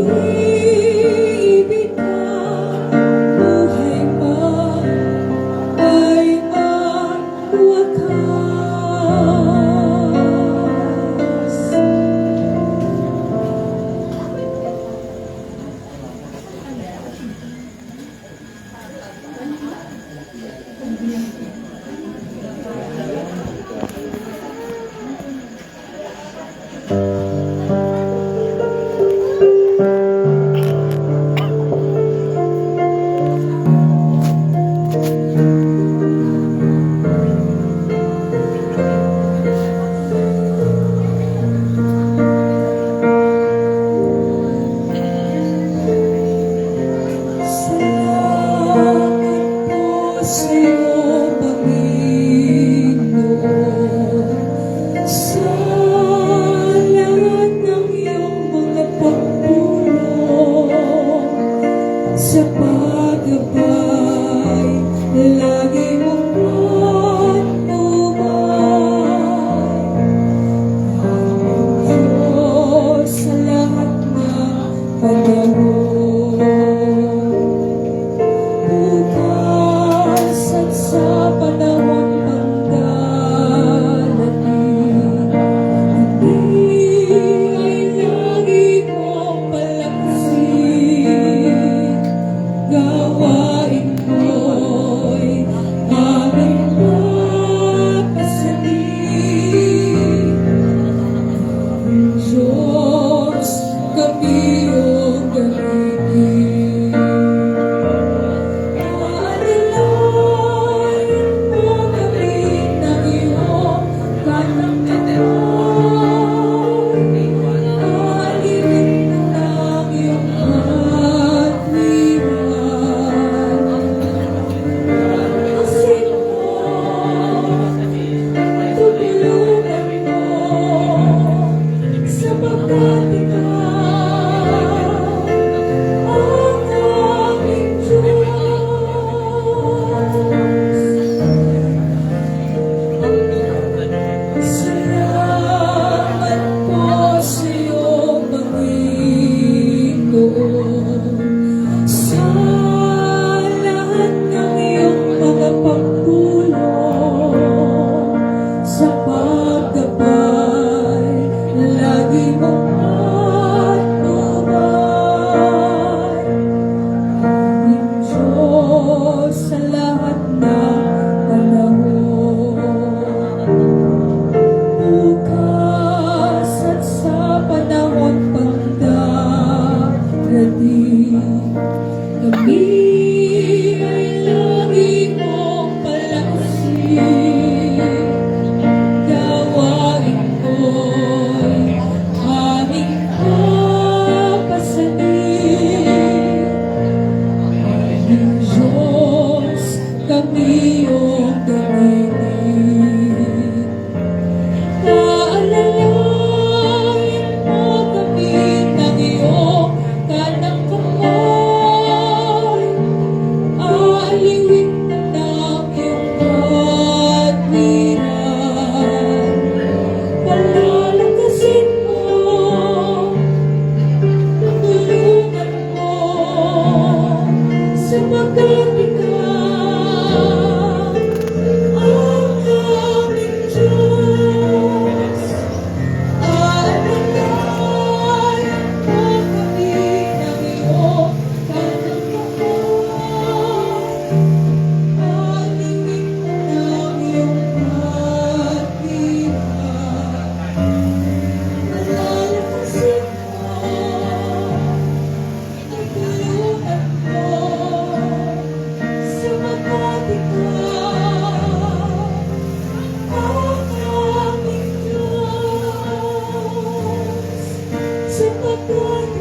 Pag-ibig ka, buhay pa ay ang wakas. Sa paggabay, lagi mong patnubay. Diyos sa lahat ng panahon, bukas at sa panahon pang darating, hindi ay lagi mong palaksin. Gawain mo'y aming papasanin. Diyos, kami iyong gamitin. Paalalayan mo kami ng iyong katapatan. Alipin mo ng iyong katwiran. Asin mo, tutulungan mo, sapagkat ikaw ang aming Diyos. Salamat po sa iyong Panginoon, sa lahat ng iyong mga pagtulong, sa paggabay, lagi mong patnubay. Aming Diyos sa lahat ng panahon, bukas at sa panahon pang darating, kami ay lagi mong palaksin. Gawain mo'y aming papasanin. Aming Diyos, kami iyong gamitin. Paalalayan mo kami ng iyong kanang kamay. Aaliwin mo ng iyong katwiran. Palalakasin mo, tutulungan mo, sapagkat ikaw ang aming Diyos. Alalayan mo kami ng iyong kanang kamay. Alingin mo ng iyong katwiran. Palalakasin mo, tutulungan mo, sapagkat ikaw ang aming Diyos. Sapagkat